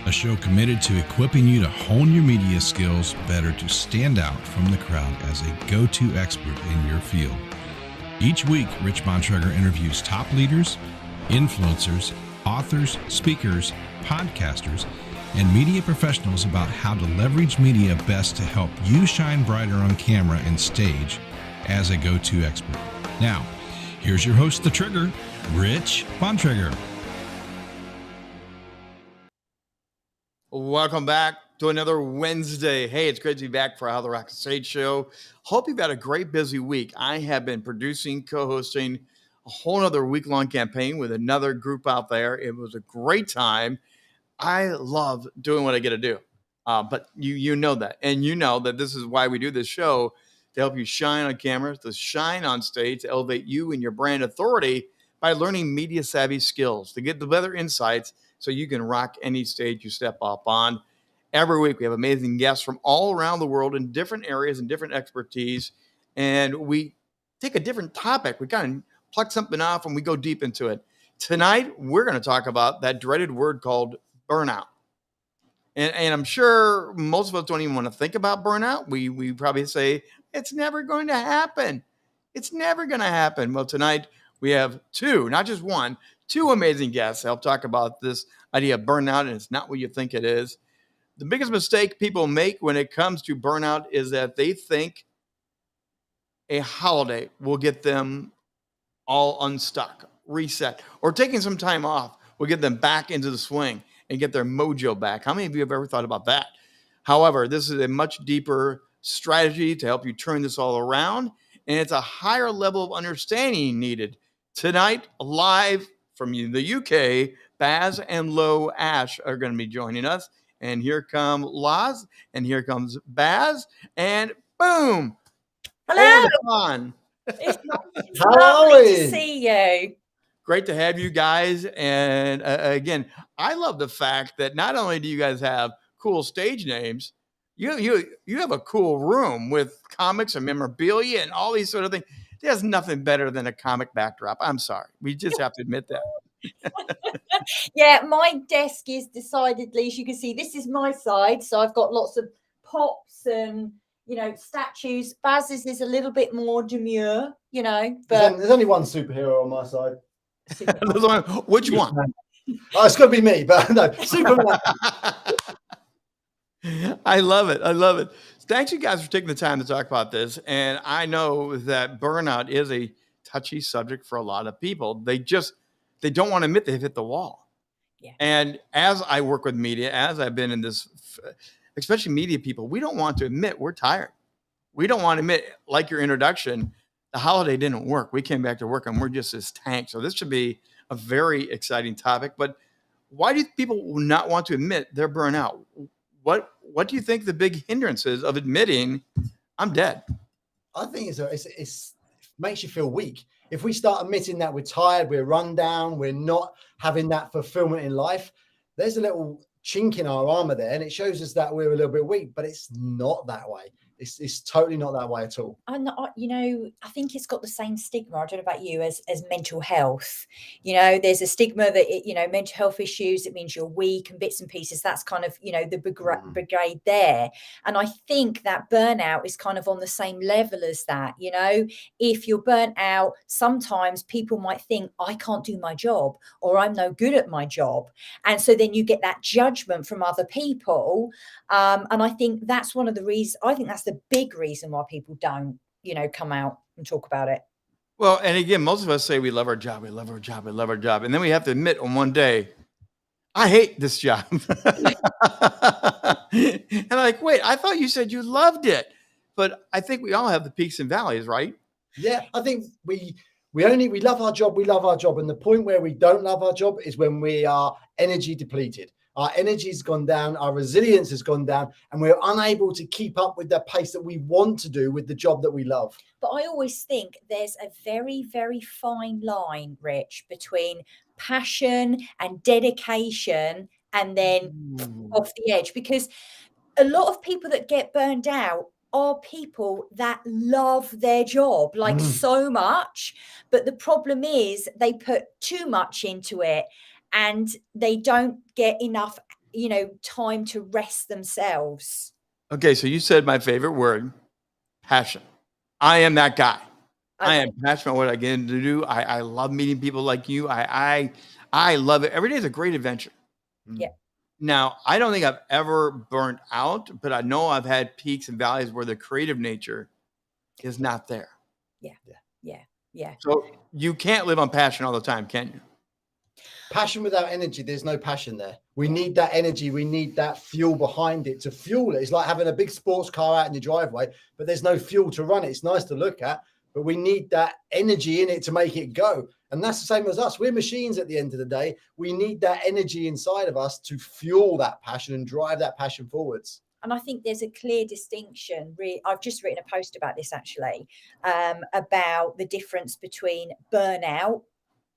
a show committed to equipping you to hone your media skills better to stand out from the crowd as a go-to expert in your field. Each week, Rich Bontrager interviews top leaders, influencers, authors, speakers, podcasters, and media professionals about how to leverage media best to help you shine brighter on camera and stage as a go-to expert. Now, here's your host, The Trigger, Rich Bontrager. Welcome back to another Wednesday. Hey, it's great to be back for How the Rock Stage show. Hope you've had a great busy week. I have been producing, co-hosting a whole other week-long campaign with another group out there. It was a great time. I love doing what I get to do. But you know that. And you know that this is why we do this show, to help you shine on camera, to shine on stage, to elevate you and your brand authority by learning media savvy skills, to get the better insights so you can rock any stage you step up on. Every week we have amazing guests from all around the world in different areas and different expertise. And we take a different topic. We kind of pluck something off and we go deep into it. Tonight, we're going to talk about that dreaded word called burnout. And I'm sure most of us don't even want to think about burnout. We probably say, it's never going to happen. It's never going to happen. Well, tonight we have two, not just one, two amazing guests to help talk about this idea of burnout, and it's not what you think it is. The biggest mistake people make when it comes to burnout is that they think a holiday will get them all unstuck, reset, or taking some time off will get them back into the swing and get their mojo back. How many of you have ever thought about that? However, this is a much deeper strategy to help you turn this all around, and it's a higher level of understanding needed. Tonight, live from the UK, Baz and Lo Ash are going to be joining us. And here come Loz, and here comes Baz, and boom! Hello! It's lovely to see you. Great to have you guys. And again, I love the fact that not only do you guys have cool stage names, you have a cool room with comics and memorabilia and all these sort of things. There's nothing better than a comic backdrop. I'm sorry. We just have to admit that. Yeah, my desk is decidedly, as you can see, this is my side. So I've got lots of pops and, statues. Baz's is a little bit more demure, but there's only one superhero on my side. Which one? Oh, it's got to be me, but no, Superman. I love it. I love it. Thanks, you guys, for taking the time to talk about this. And I know that burnout is a touchy subject for a lot of people. They don't want to admit they've hit the wall. Yeah. And as I work with media, as I've been in this, especially media people, we don't want to admit we're tired. We don't want to admit, like your introduction, the holiday didn't work. We came back to work and we're just this tank. So this should be a very exciting topic. But why do people not want to admit they're burnt out? What do you think the big hindrance is of admitting I'm dead? I think it makes you feel weak. If we start admitting that we're tired, we're run down, we're not having that fulfillment in life, there's a little chink in our armor there, and it shows us that we're a little bit weak, but it's not that way. It's totally not that way at all. I think it's got the same stigma, I don't know about you, as mental health. There's a stigma that, mental health issues, it means you're weak and bits and pieces. That's kind of, the brigade there. And I think that burnout is kind of on the same level as that. If you're burnt out, sometimes people might think, I can't do my job, or I'm no good at my job. And so then you get that judgment from other people. And I think that's one of the reasons, I think that's the big reason why people don't, come out and talk about it. Well, and again, most of us say we love our job, we love our job, we love our job. And then we have to admit on one day, I hate this job. And I'm like, wait, I thought you said you loved it. But I think we all have the peaks and valleys, right? Yeah, I think we love our job, we love our job. And the point where we don't love our job is when we are energy depleted. Our energy has gone down, our resilience has gone down, and we're unable to keep up with the pace that we want to do with the job that we love. But I always think there's a very, very fine line, Rich, between passion and dedication and then off the edge. Because a lot of people that get burned out are people that love their job so much. But the problem is they put too much into it. And they don't get enough, time to rest themselves. Okay, so you said my favorite word, passion. I am that guy. I am passionate about what I get into do. I love meeting people like you. I love it. Every day is a great adventure. Yeah. Now, I don't think I've ever burnt out, but I know I've had peaks and valleys where the creative nature is not there. Yeah. So you can't live on passion all the time, can you? Passion without energy, there's no passion there. We need that energy. We need that fuel behind it to fuel it. It's like having a big sports car out in your driveway, but there's no fuel to run it. It's nice to look at, but we need that energy in it to make it go. And that's the same as us. We're machines at the end of the day. We need that energy inside of us to fuel that passion and drive that passion forwards. And I think there's a clear distinction. I've just written a post about this actually, about the difference between burnout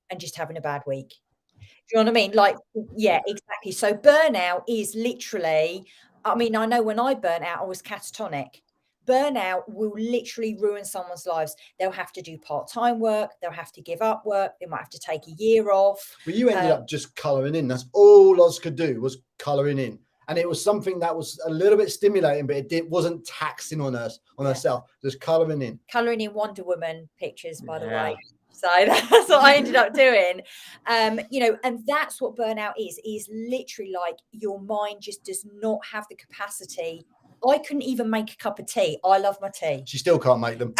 and just having a bad week. Do you know what I mean? Like, yeah, exactly. So burnout is literally, I mean, I know when I burnt out, I was catatonic. Burnout will literally ruin someone's lives. They'll have to do part-time work. They'll have to give up work. They might have to take a year off. But you ended up just colouring in. That's all Oz could do was colouring in. And it was something that was a little bit stimulating, but it wasn't taxing on herself. Just colouring in. Colouring in Wonder Woman pictures, by the way. So that's what I ended up doing. And that's what burnout is literally like your mind just does not have the capacity. I couldn't even make a cup of tea. I love my tea. She still can't make them.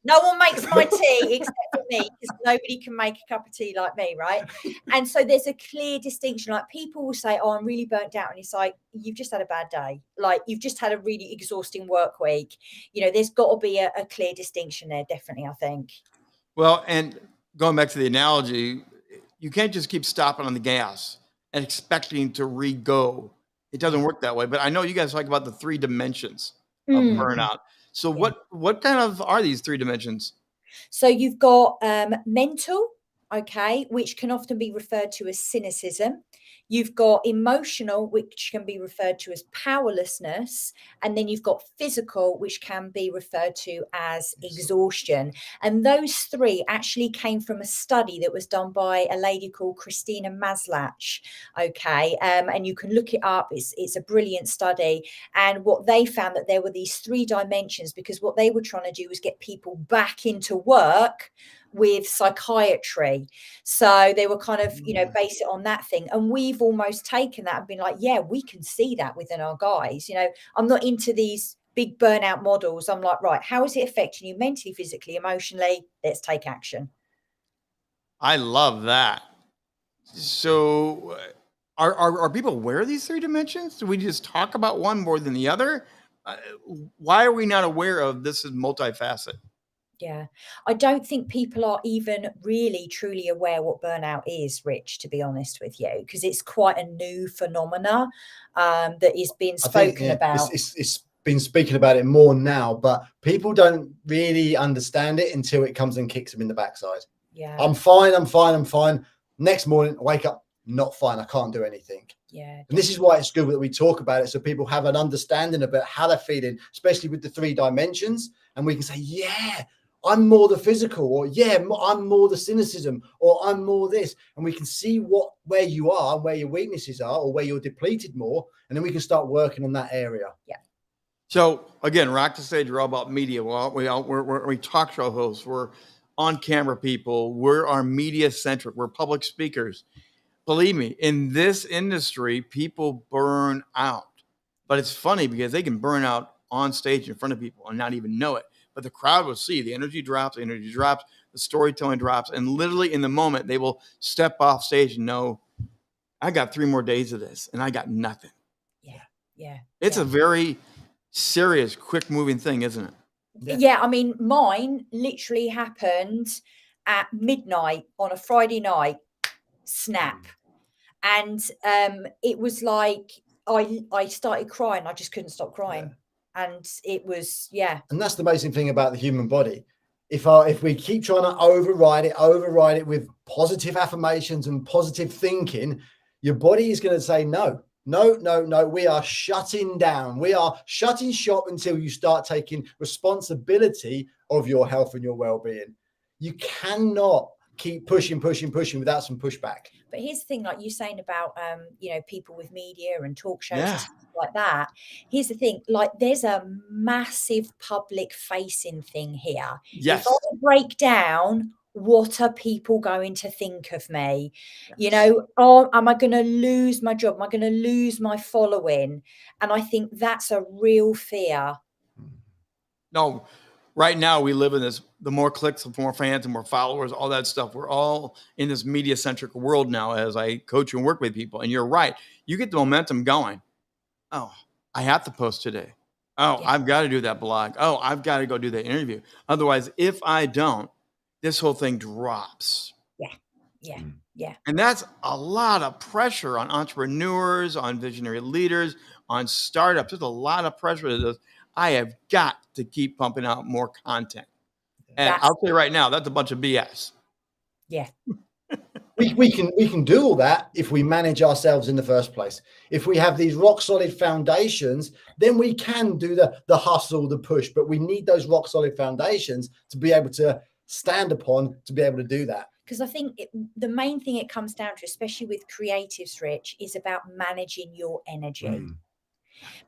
No one makes my tea except for me, because nobody can make a cup of tea like me, right? And so there's a clear distinction. Like people will say, oh, I'm really burnt out. And it's like, you've just had a bad day. Like you've just had a really exhausting work week. There's got to be a clear distinction there, definitely, I think. Well, and going back to the analogy, you can't just keep stopping on the gas and expecting to re-go. It doesn't work that way. But I know you guys talk about the 3 dimensions of burnout. So what kind of are these 3 dimensions? So you've got mental, okay, which can often be referred to as cynicism. You've got emotional, which can be referred to as powerlessness. And then you've got physical, which can be referred to as exhaustion. And those 3 actually came from a study that was done by a lady called Christina Maslach. Okay. And you can look it up. It's a brilliant study. And what they found that there were these 3 dimensions, because what they were trying to do was get people back into work with psychiatry. So they were kind of, base it on that thing. And we've almost taken that and been like, yeah, we can see that within our guys. I'm not into these big burnout models. I'm like, right, how is it affecting you mentally, physically, emotionally? Let's take action. I love that. So are people aware of these 3 dimensions? Do we just talk about one more than the other? Why are we not aware of this as multifaceted? Yeah, I don't think people are even really truly aware what burnout is, Rich, to be honest with you, because it's quite a new phenomena that is being spoken about. It's been speaking about it more now, but people don't really understand it until it comes and kicks them in the backside. Yeah, I'm fine. Next morning, I wake up, not fine. I can't do anything. Yeah. And this is why it's good that we talk about it, so people have an understanding about how they're feeling, especially with the 3 dimensions. And we can say, yeah, I'm more the physical, or yeah, I'm more the cynicism, or I'm more this. And we can see where you are and where your weaknesses are, or where you're depleted more. And then we can start working on that area. Yeah. So again, Rock the Stage, we're all about media. We talk show hosts. We're on camera people. We're media centric. We're public speakers. Believe me, in this industry, people burn out. But it's funny because they can burn out on stage in front of people and not even know it. But the crowd will see the energy drops, the storytelling drops, and literally in the moment, they will step off stage and know, I got 3 more days of this and I got nothing. Yeah. It's a very serious, quick moving thing, isn't it? Yeah. I mean, mine literally happened at midnight on a Friday night, snap. And it was like, I started crying. I just couldn't stop crying. Yeah. And it was, And that's the amazing thing about the human body. If we keep trying to override it with positive affirmations and positive thinking, your body is going to say, no, we are shutting down. We are shutting shop until you start taking responsibility of your health and your well-being. You cannot keep pushing without some pushback. But here's the thing, like you saying about, people with media and talk shows Yeah. and stuff like that. Here's the thing, like there's a massive public facing thing here. Yes. If I break down, what are people going to think of me? Yes. Am I going to lose my job? Am I going to lose my following? And I think that's a real fear. No, right now we live in this, the more clicks, the more fans, the more followers, all that stuff. We're all in this media centric world now as I coach and work with people. And you're right. You get the momentum going. Oh, I have to post today. Oh, Yeah. I've got to do that blog. Oh, I've got to go do that interview. Otherwise, if I don't, this whole thing drops. Yeah. And that's a lot of pressure on entrepreneurs, on visionary leaders, on startups. There's a lot of pressure to this. I have got to keep pumping out more content. And I'll say right now, that's a bunch of BS. Yeah. We can do all that if we manage ourselves in the first place. If we have these rock solid foundations, then we can do the hustle, the push. But we need those rock solid foundations to be able to stand upon, to be able to do that. Because I think the main thing it comes down to, especially with creatives, Rich, is about managing your energy.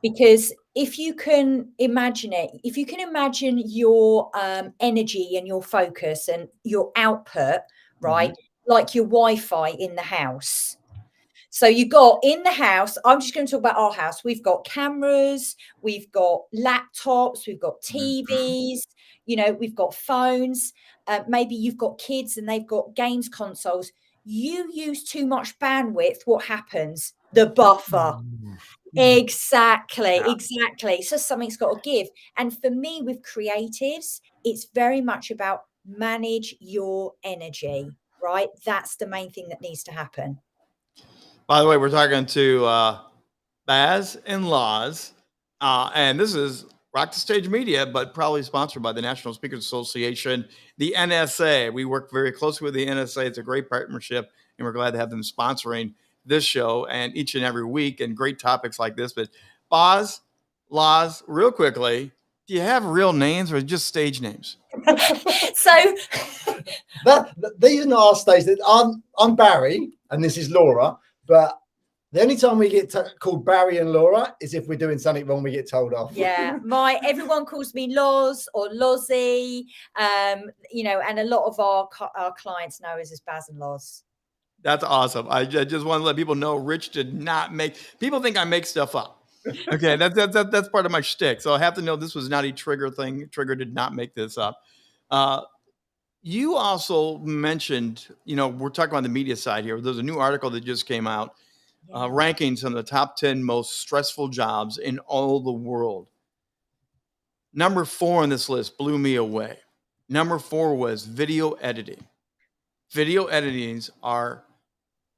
Because if you can imagine it, if you can imagine your energy and your focus and your output, right, like your Wi-Fi in the house. So you got in the house, I'm just going to talk about our house. We've got cameras, we've got laptops, we've got TVs, we've got phones. Maybe you've got kids and they've got games consoles. You use too much bandwidth. What happens? The buffer. Exactly. So something's got to give. And for me, with creatives, it's very much about manage your energy, right? That's the main thing that needs to happen. By the way, we're talking to Baz and Loz, and this is Rock the Stage Media, but probably sponsored by the National Speakers Association, the NSA. We work very closely with the NSA. It's a great partnership, and we're glad to have them sponsoring this show and each and every week, and great topics like this. But Baz, Loz, real quickly, do you have real names or just stage names? So these are not our stage. I'm Barry, and this is Laura. But the only time we get called Barry and Laura is if we're doing something wrong, we get told off. Yeah, everyone calls me Loz or Lozzie, and a lot of our clients know us as Baz and Loz. That's awesome. I just want to let people know Rich did not make. People think I make stuff up. Okay, that's part of my shtick. So I have to know this was not a Trigger thing. Trigger did not make this up. You also mentioned, we're talking about the media side here. There's a new article that just came out ranking some of the top 10 most stressful jobs in all the world. Number 4 on this list blew me away. Number 4 was video editing. Video editings are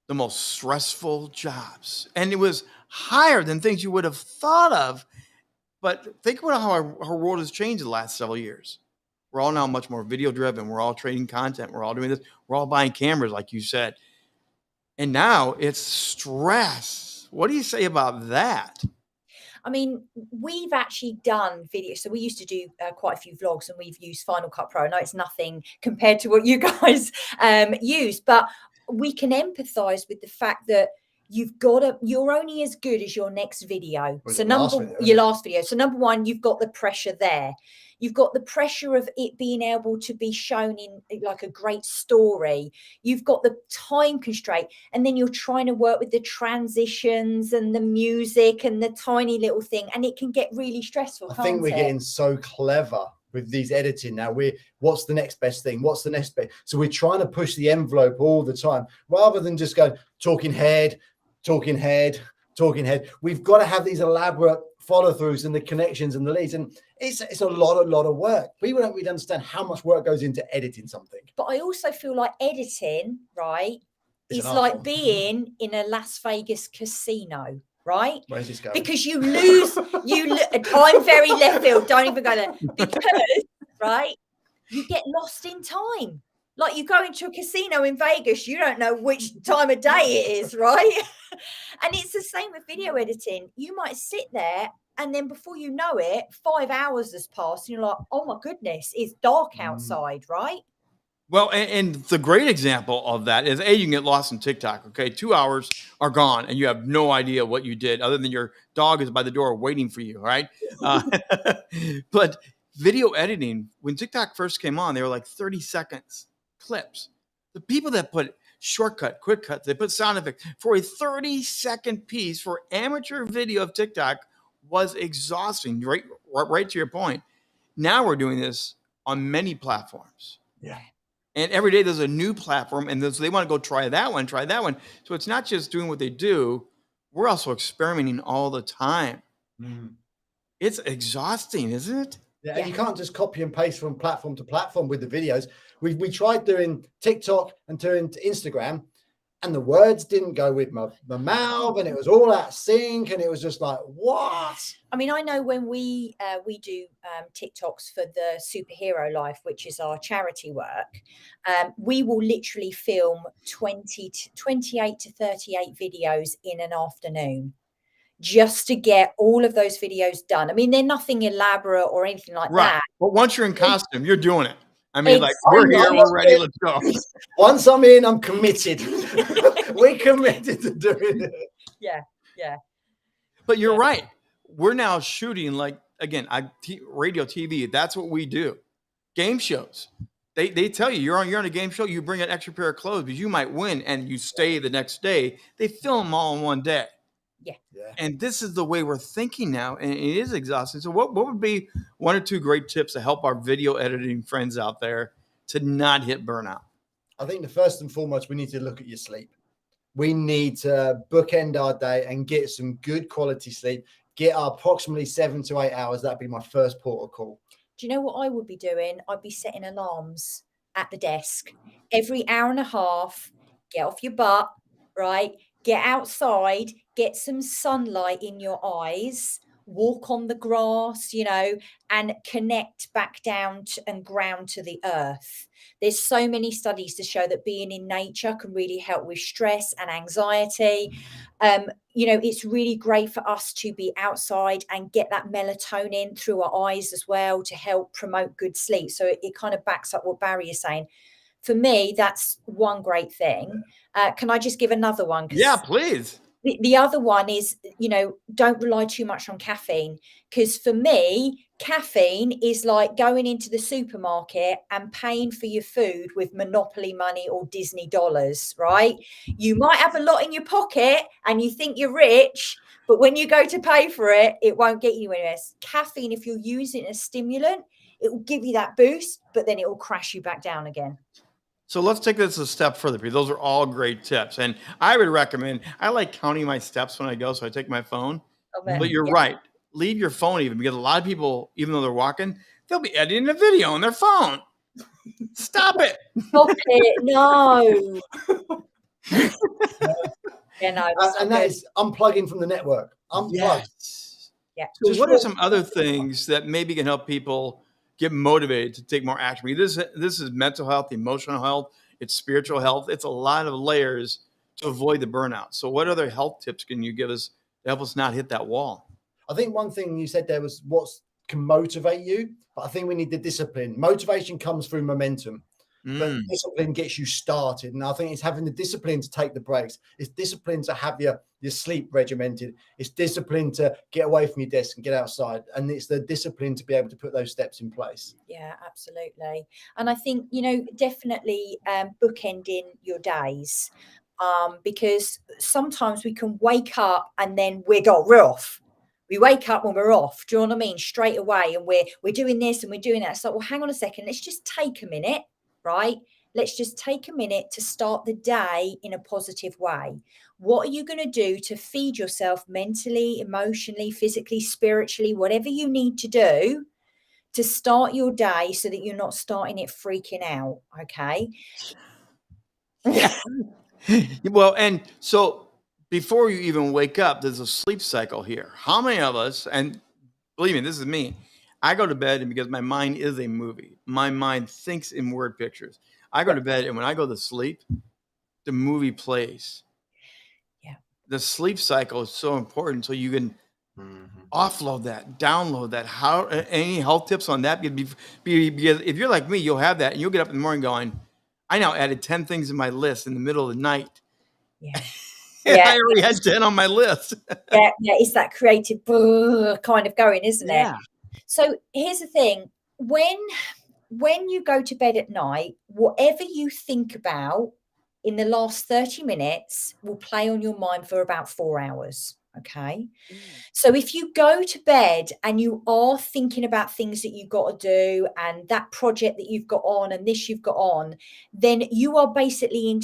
the most stressful jobs. And it was higher than things you would have thought of. But think about how our world has changed in the last several years. We're all now much more video driven. We're all trading content. We're all doing this. We're all buying cameras, like you said. And now it's stress. What do you say about that? I mean, we've actually done videos. So we used to do quite a few vlogs, and we've used Final Cut Pro. I know it's nothing compared to what you guys use, but we can empathize with the fact that you're only as good as your next video. Your last video. So number one, you've got the pressure there. You've got the pressure of it being able to be shown in like a great story. You've got the time constraint, and then you're trying to work with the transitions and the music and the tiny little thing, and it can get really stressful. I think we're getting so clever with these editing now. What's the next best thing? What's the next best? So we're trying to push the envelope all the time, rather than just go talking head. We've got to have these elaborate follow-throughs and the connections and the leads, and it's a lot of work. People don't really understand how much work goes into editing something. But I also feel like editing, right, is like being in a Las Vegas casino, right? Where's this going? Because you lose. I'm very left field. Don't even go there. Because right, you get lost in time. Like you go into a casino in Vegas, you don't know which time of day it is, right? And it's the same with video editing. You might sit there, and then before you know it, 5 hours has passed, and you're like, oh my goodness, it's dark outside, right? Well, and the great example of that is you can get lost in TikTok. Okay, 2 hours are gone, and you have no idea what you did, other than your dog is by the door waiting for you. Right? Uh, but video editing, when TikTok first came on, they were like 30 seconds clips. The people that put shortcut, quick cuts, they put sound effects for a 30-second piece for amateur video of TikTok was exhausting. Right to your point. Now we're doing this on many platforms. Yeah. And every day there's a new platform, and so they want to go try that one. So it's not just doing what they do. We're also experimenting all the time. It's exhausting, isn't it? Yeah, and you can't just copy and paste from platform to platform with the videos. We tried doing TikTok and doing Instagram, and the words didn't go with my mouth, and it was all out of sync, and it was just like, what? I mean, I know when we do TikToks for the Superhero Life, which is our charity work, we will literally film 28 to 38 videos in an afternoon just to get all of those videos done. I mean, they're nothing elaborate or anything like that. But once you're in costume, you're doing it. I mean, like, we're here, we're ready, let's go. Once I'm in, I'm committed. We're committed to doing it. Yeah. But you're right. We're now shooting, like, again, radio, TV. That's what we do. Game shows. They tell you you're on a game show. You bring an extra pair of clothes because you might win, and you stay the next day. They film them all in one day. Yeah. And this is the way we're thinking now, and it is exhausting. So what would be one or two great tips to help our video editing friends out there to not hit burnout? I think the first and foremost, we need to look at your sleep. We need to bookend our day and get some good quality sleep. Get approximately 7 to 8 hours. That'd be my first port of call. Do you know what I would be doing? I'd be setting alarms at the desk every hour and a half. Get off your butt, right? Get outside, get some sunlight in your eyes, walk on the grass, and connect back down and ground to the earth. There's so many studies to show that being in nature can really help with stress and anxiety. It's really great for us to be outside and get that melatonin through our eyes as well to help promote good sleep. So it kind of backs up what Barry is saying. For me, that's one great thing. Can I just give another one? Yeah, please. The other one is, don't rely too much on caffeine, because for me, caffeine is like going into the supermarket and paying for your food with Monopoly money or Disney dollars, right? You might have a lot in your pocket and you think you're rich, but when you go to pay for it, it won't get you anywhere. Caffeine, if you're using a stimulant, it will give you that boost, but then it will crash you back down again. So let's take this a step further, because those are all great tips. And I would recommend, I like counting my steps when I go, so I take my phone. But you're right. Leave your phone even, because a lot of people, even though they're walking, they'll be editing a video on their phone. Stop it. Stop it. No. And that is unplugging from the network. Unplug. Yes. Yeah. So what are some other things that maybe can help people get motivated to take more action? This is mental health, emotional health, it's spiritual health. It's a lot of layers to avoid the burnout. So what other health tips can you give us to help us not hit that wall? I think one thing you said there was what can motivate you, but I think we need the discipline. Motivation comes through momentum, but discipline gets you started. And I think it's having the discipline to take the breaks. It's discipline to have your sleep regimented. It's discipline to get away from your desk and get outside. And it's the discipline to be able to put those steps in place. Yeah, absolutely. And I think, definitely bookending your days, because sometimes we can wake up and then we're off. We wake up when we're off. Do you know what I mean? Straight away. And we're doing this and we're doing that. So, well, hang on a second. Let's just take a minute, right? Let's just take a minute to start the day in a positive way. What are you going to do to feed yourself mentally, emotionally, physically, spiritually, whatever you need to do to start your day so that you're not starting it freaking out? Okay. Well, and so before you even wake up, there's a sleep cycle here. How many of us, and believe me, this is me, I go to bed, and because my mind is a movie, my mind thinks in word pictures. I go to bed, and when I go to sleep, the movie plays. Yeah. The sleep cycle is so important, so you can offload that, download that. How any health tips on that? Because if you're like me, you'll have that, and you'll get up in the morning going, I now added 10 things in my list in the middle of the night. Yeah. And Yeah. I already had 10 on my list. Yeah, it's that creative kind of going, isn't it? Yeah. So here's the thing. When you go to bed at night, whatever you think about in the last 30 minutes will play on your mind for about 4 hours. Okay. So if you go to bed and you are thinking about things that you've got to do and that project that you've got on and this you've got on, then you are basically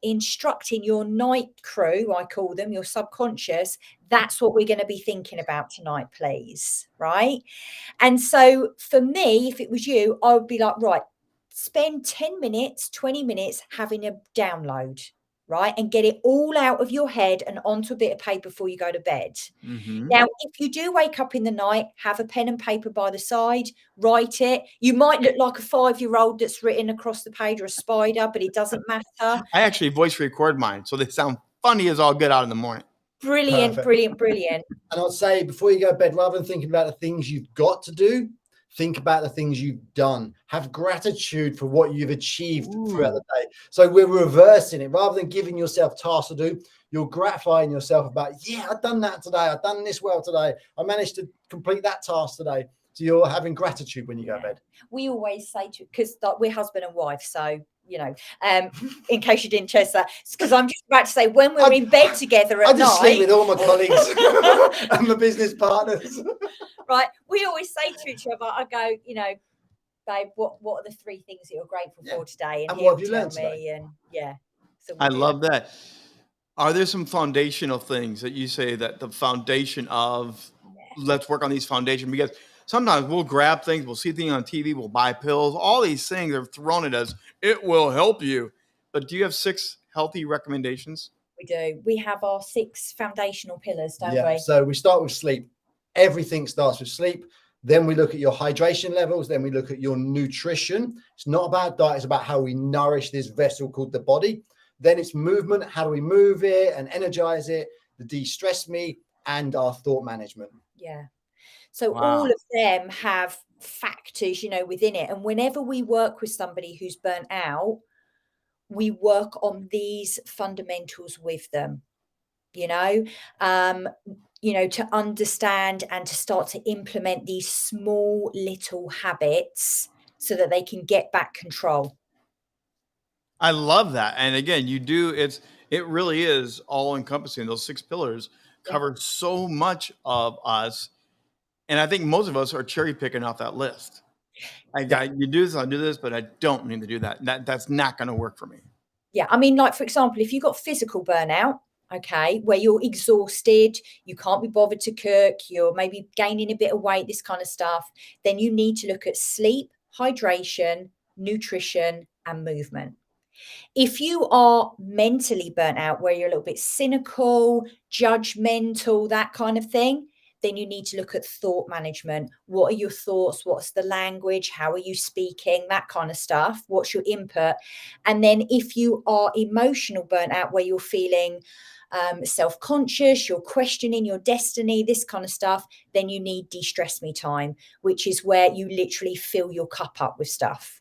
instructing your night crew, I call them, your subconscious. That's what we're going to be thinking about tonight, please. Right. And so for me, if it was you, I would be like, right, spend 10 minutes, 20 minutes having a download, right? And get it all out of your head and onto a bit of paper before you go to bed. Mm-hmm. Now, if you do wake up in the night, have a pen and paper by the side, write it. You might look like a 5-year-old that's written across the page or a spider, but it doesn't matter. I actually voice record mine, so they sound funny as all get out in the morning. Brilliant, Perfect. brilliant, brilliant. And I'd say before you go to bed, rather than thinking about the things you've got to do, think about the things you've done. Have gratitude for what you've achieved throughout the day. So we're reversing it. Rather than giving yourself tasks to do, you're gratifying yourself about, yeah, I've done that today. I've done this well today. I managed to complete that task today. So you're having gratitude when you go to bed. We always say to, because we're husband and wife, so you know, in case you didn't chase that, because I'm just about to say when we're in bed together at night. I just sleep with all my colleagues and my business partners. Right. We always say to each other, I go, you know, babe, what are the 3 things that you're grateful for today? And he'll what have you tell learned today? me. And yeah. So I love that. Are there some foundational things that you say that the foundation of let's work on these foundations? Because sometimes we'll grab things, we'll see things on TV, we'll buy pills, all these things are thrown at us. It will help you. But do you have 6 healthy recommendations? We do. We have our 6 foundational pillars, don't we? So we start with sleep. Everything starts with sleep. Then we look at your hydration levels. Then we look at your nutrition. It's not about diet. It's about how we nourish this vessel called the body. Then it's movement. How do we move it and energize it? The de-stress me and our thought management. Yeah. So all of them have factors, you know, within it. And whenever we work with somebody who's burnt out, we work on these fundamentals with them, you know, to understand and to start to implement these small little habits so that they can get back control. I love that. And again, it really is all encompassing. Those 6 pillars cover so much of us. And I think most of us are cherry picking off that list. You do this, I'll do this, but I don't need to do that. That's not going to work for me. Yeah. I mean, like, for example, if you've got physical burnout, okay, where you're exhausted, you can't be bothered to cook, you're maybe gaining a bit of weight, this kind of stuff, then you need to look at sleep, hydration, nutrition, and movement. If you are mentally burnt out, where you're a little bit cynical, judgmental, that kind of thing, then you need to look at thought management. What are your thoughts? What's the language? How are you speaking? That kind of stuff. What's your input? And then if you are emotional burnt out, where you're feeling self-conscious, you're questioning your destiny, this kind of stuff, then you need de-stress me time, which is where you literally fill your cup up with stuff.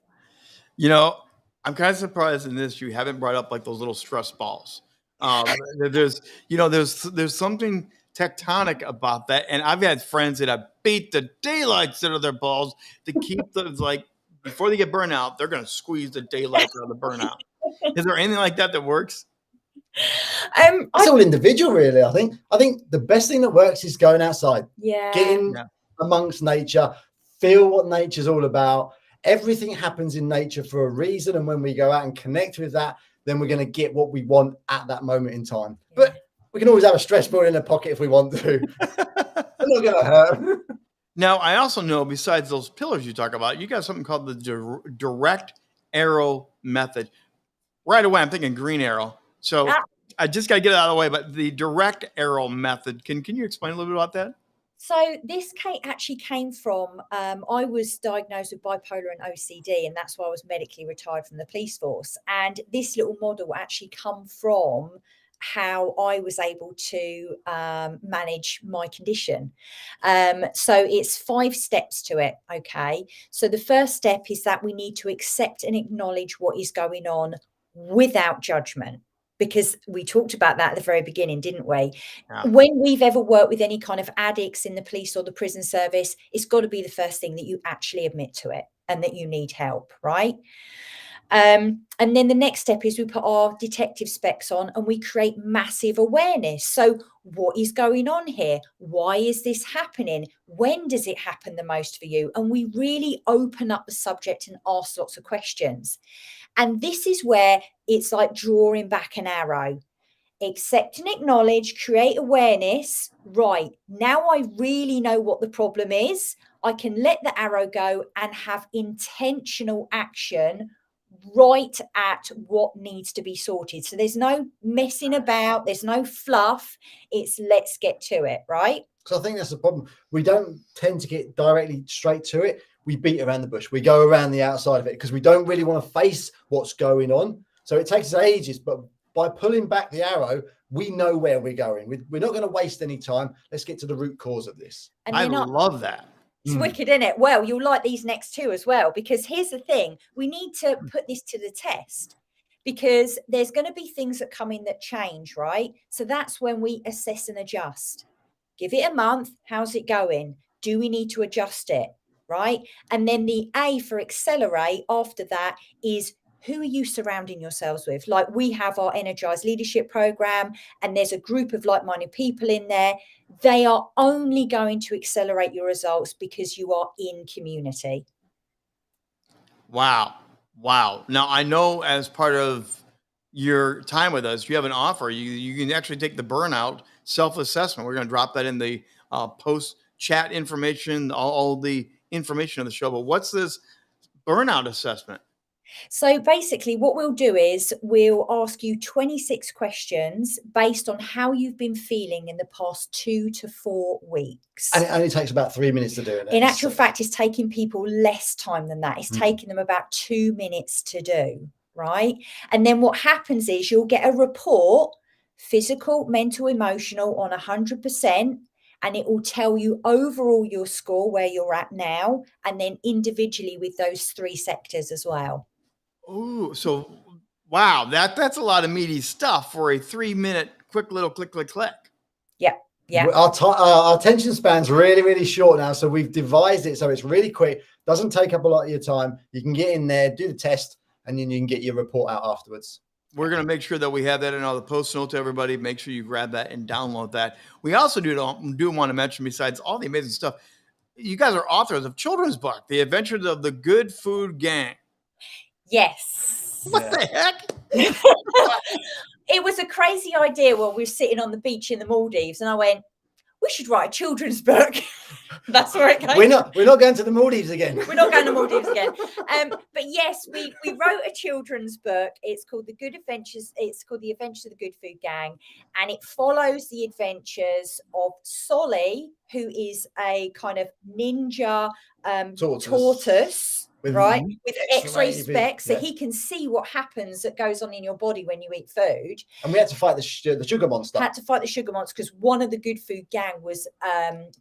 You know, I'm kind of surprised in this you haven't brought up like those little stress balls. There's something tectonic about that, and I've had friends that have beat the daylights out of their balls to keep them, like, before they get burnout, they're going to squeeze the daylights out of the burnout. Is there anything like that works? It's all individual, really. I think the best thing that works is going outside, getting amongst nature, feel what nature's all about. Everything happens in nature for a reason, and when we go out and connect with that, then we're going to get what we want at that moment in time. But we can always have a stress ball in the pocket if we want to. It's not going to hurt. Now, I also know, besides those pillars you talk about, you got something called the direct arrow method. Right away, I'm thinking green arrow. So I just got to get it out of the way. But the direct arrow method, can you explain a little bit about that? So this actually came from, I was diagnosed with bipolar and OCD, and that's why I was medically retired from the police force. And this little model actually come from how I was able to manage my condition. So it's 5 steps to it. Okay. So the first step is that we need to accept and acknowledge what is going on without judgment, because we talked about that at the very beginning, didn't we? Yeah. When we've ever worked with any kind of addicts in the police or the prison service, it's got to be the first thing that you actually admit to it and that you need help, right? And then the next step is we put our detective specs on and we create massive awareness. So what is going on here? Why is this happening? When does it happen the most for you? And we really open up the subject and ask lots of questions. And this is where it's like drawing back an arrow. Accept and acknowledge, create awareness. Right, now I really know what the problem is. I can let the arrow go and have intentional action right at what needs to be sorted. So there's no messing about, there's no fluff. It's let's get to it, right? So I think that's the problem. We don't tend to get directly straight to it. We beat around the bush. We go around the outside of it because we don't really want to face what's going on. So it takes us ages, but by pulling back the arrow, we know where we're going. We're not going to waste any time. Let's get to the root cause of this. And I love that. It's wicked, isn't it? Well, you'll like these next 2 as well, because here's the thing. We need to put this to the test, because there's going to be things that come in that change, right? So that's when we assess and adjust. Give it a month. How's it going? Do we need to adjust it? Right? And then the A for accelerate after that is, who are you surrounding yourselves with? Like, we have our Energized Leadership Program, and there's a group of like-minded people in there. They are only going to accelerate your results because you are in community. Wow. Now, I know as part of your time with us, you have an offer. You can actually take the Burnout self-assessment. We're going to drop that in the post-chat information, all the information of the show. But what's this Burnout assessment? So basically what we'll do is we'll ask you 26 questions based on how you've been feeling in the past 2 to 4 weeks. And it only takes about 3 minutes to do it. In actual fact, it's taking people less time than that. It's taking them about 2 minutes to do, right? And then what happens is you'll get a report, physical, mental, emotional, on 100%. And it will tell you overall your score, where you're at now, and then individually with those 3 sectors as well. Oh, so wow, that's a lot of meaty stuff for a 3-minute quick little click. Yeah. Our attention span's really, really short now. So we've devised it so it's really quick, doesn't take up a lot of your time. You can get in there, do the test, and then you can get your report out afterwards. We're going to make sure that we have that in all the post notes to everybody. Make sure you grab that and download that. We also do want to mention, besides all the amazing stuff, you guys are authors of children's book, The Adventures of the Good Food Gang. Yes. What the heck? It was a crazy idea when we were sitting on the beach in the Maldives, and I went, we should write a children's book. That's where it came. We're not going to the Maldives again. We're not going to Maldives again. But yes, we wrote a children's book. It's called The Adventures of the Good Food Gang, and it follows the adventures of Solly, who is a kind of ninja tortoise. With X-ray specs, so he can see what happens that goes on in your body when you eat food. And we had to fight the sugar monster. Had to fight the sugar monster because one of the Good Food Gang was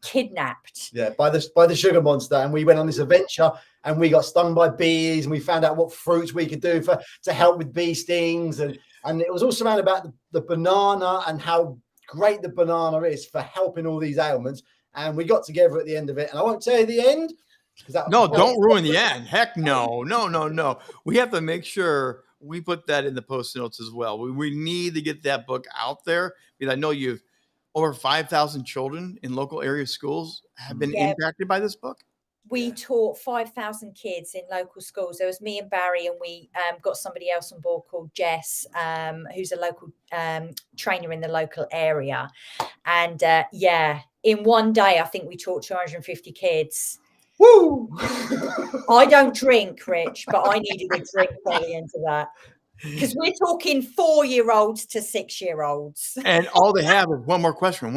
kidnapped. Yeah, by the sugar monster, and we went on this adventure, and we got stung by bees, and we found out what fruits we could do to help with bee stings, and it was all surrounded about the banana and how great the banana is for helping all these ailments. And we got together at the end of it, and I won't tell you the end. No, don't ruin the end. Heck no. We have to make sure we put that in the post notes as well. We need to get that book out there, because I know you've over 5,000 children in local area schools have been impacted by this book. We taught 5,000 kids in local schools. There was me and Barry, and we got somebody else on board called Jess, who's a local trainer in the local area. And in one day, I think we taught 250 kids. Woo! I don't drink, Rich, but I needed a drink by the end of that. Because we're talking 4-year-olds to 6-year-olds. And all they have is one more question.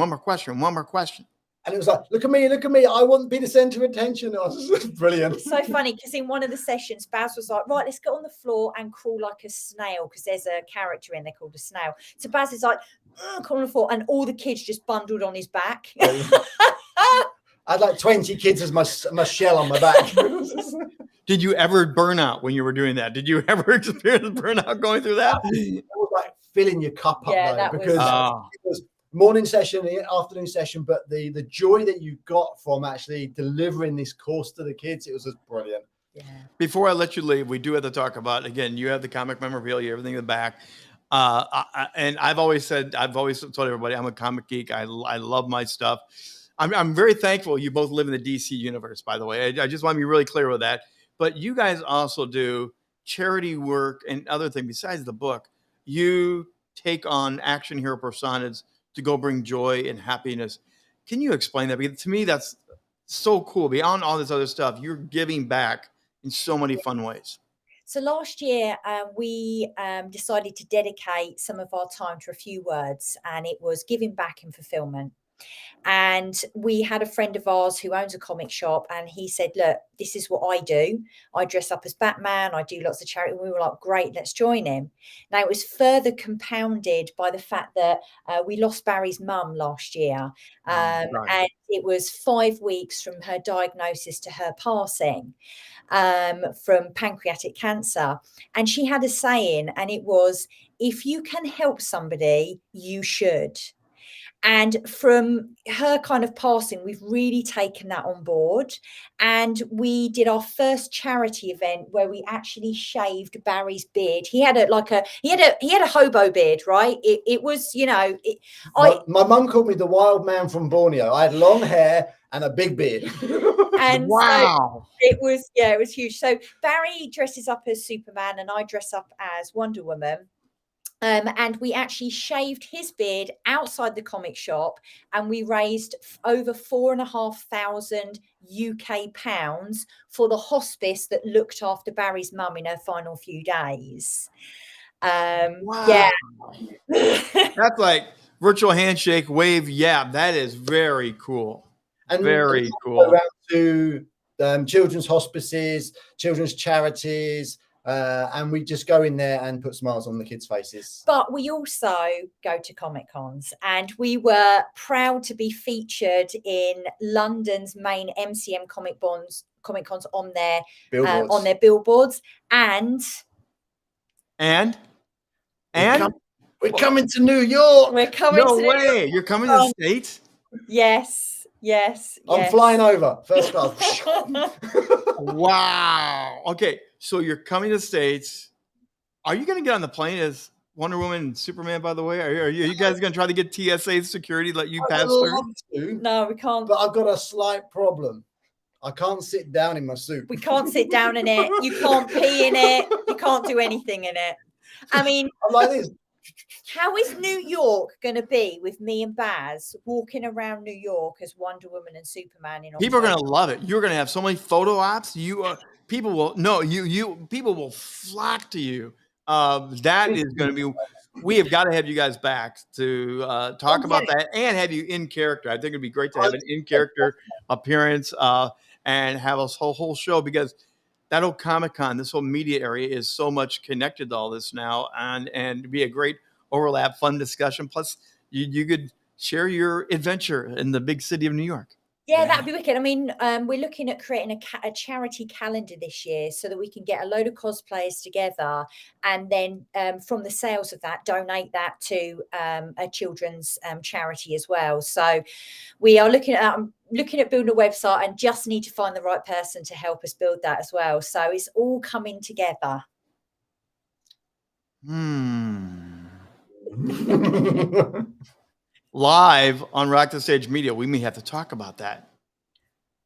And it was like, look at me, I want to be the center of attention. It was brilliant. It's so funny because in one of the sessions, Baz was like, right, let's get on the floor and crawl like a snail, because there's a character in there called a snail. So Baz is like, crawl on the floor, and all the kids just bundled on his back. I had like 20 kids as my shell on my back. Did you ever burn out when you were doing that? Did you ever experience burnout going through that? It was like filling your cup up, Yeah, though, that because it was morning session, the afternoon session, but the joy that you got from actually delivering this course to the kids, it was just brilliant. Yeah. Before I let you leave, we do have to talk about, again, you have the comic memorabilia, everything in the back. And I've always told everybody I'm a comic geek. I love my stuff. I'm very thankful you both live in the DC universe, by the way. I just want to be really clear with that. But you guys also do charity work and other things besides the book. You take on action hero personas to go bring joy and happiness. Can you explain that? Because to me, that's so cool. Beyond all this other stuff, you're giving back in so many fun ways. So last year, we decided to dedicate some of our time to a few words, and it was giving back and fulfillment. And we had a friend of ours who owns a comic shop, and he said, look, this is what I do. I dress up as Batman. I do lots of charity. And we were like, great, let's join him. Now, it was further compounded by the fact that we lost Barry's mum last year. Right. And it was 5 weeks from her diagnosis to her passing from pancreatic cancer. And she had a saying, and it was, if you can help somebody, you should. And from her kind of passing, we've really taken that on board. And we did our first charity event where we actually shaved Barry's beard. He had a hobo beard, right? It was, My mum called me the wild man from Borneo. I had long hair and a big beard. And wow. So it was huge. So Barry dresses up as Superman and I dress up as Wonder Woman. And we actually shaved his beard outside the comic shop, and we raised over £4,500 UK pounds for the hospice that looked after Barry's mum in her final few days. Wow. Yeah. That's like virtual handshake, wave. Yeah, that is very cool. And very cool. Around to children's hospices, children's charities. And we just go in there and put smiles on the kids' faces. But we also go to Comic Cons, and we were proud to be featured in London's main MCM Comic Cons on their billboards. And we're coming to New York. We're coming. No way! You're coming to the States? Yes. I'm flying over first class. Wow. Okay. So you're coming to the States. Are you going to get on the plane as Wonder Woman and Superman, by the way? Are you guys going to try to get TSA security, let you pass through? No, we can't. But I've got a slight problem. I can't sit down in my suit. We can't sit down in it. You can't pee in it. You can't do anything in it. I mean, I'm like this. How is New York going to be with me and Baz walking around New York as Wonder Woman and Superman in October? People are going to love it. You're going to have so many photo ops. People will flock to you. That is going to be. We have got to have you guys back to talk about that and have you in character. I think it'd be great to have an in character appearance and have a whole show, because that whole Comic-Con, this whole media area is so much connected to all this now, and be a great overlap, fun discussion. Plus, you could share your adventure in the big city of New York. Yeah, that'd be wicked. I mean, we're looking at creating a charity calendar this year so that we can get a load of cosplayers together, and then from the sales of that, donate that to a children's charity as well. So we are looking at building a website, and just need to find the right person to help us build that as well. So it's all coming together. Live on Rock the Stage Media, we may have to talk about that.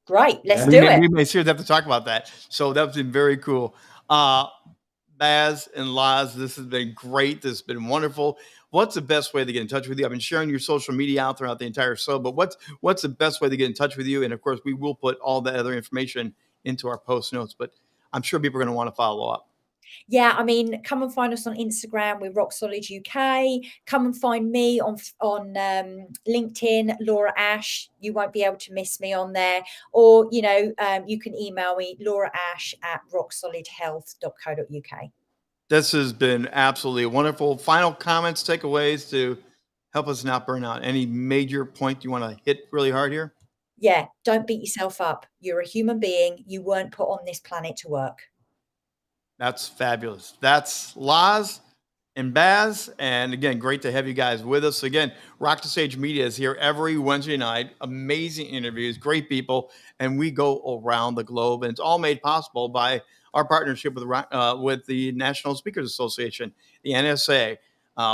Great, let's do it. We may seriously have to talk about that. So that's been very cool. Baz and Loz, this has been great. This has been wonderful. What's the best way to get in touch with you? I've been sharing your social media out throughout the entire show, but what's the best way to get in touch with you? And of course, we will put all the other information into our post notes, but I'm sure people are going to want to follow up. Yeah, I mean, come and find us on Instagram. We're Rock Solid UK. Come and find me on LinkedIn, Laura Ash. You won't be able to miss me on there. Or, you can email me, lauraash@rocksolidhealth.co.uk. This has been absolutely wonderful. Final comments, takeaways to help us not burn out. Any major point you want to hit really hard here? Yeah, don't beat yourself up. You're a human being. You weren't put on this planet to work. That's fabulous. That's Loz and Baz. And again, great to have you guys with us. Again, Rock the Stage Media is here every Wednesday night. Amazing interviews, great people, and we go around the globe. And it's all made possible by our partnership with the National Speakers Association, the NSA.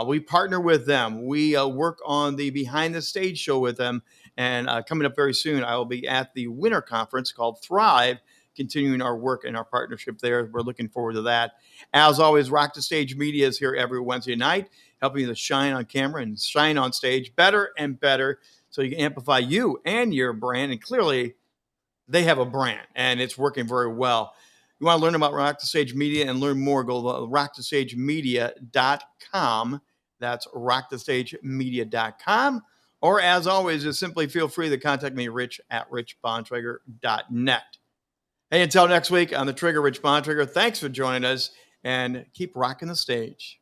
We partner with them. We work on the behind the stage show with them. And coming up very soon, I will be at the winter conference called Thrive, continuing our work and our partnership there. We're looking forward to that. As always, Rock the Stage Media is here every Wednesday night, helping you to shine on camera and shine on stage better and better so you can amplify you and your brand. And clearly, they have a brand, and it's working very well. You want to learn about Rock the Stage Media and learn more, go to rockthestagemedia.com. That's rockthestagemedia.com. Or as always, just simply feel free to contact me, rich@richbontrager.net. Hey, until next week on The Trigger, Rich Bontrager, thanks for joining us, and keep rocking the stage.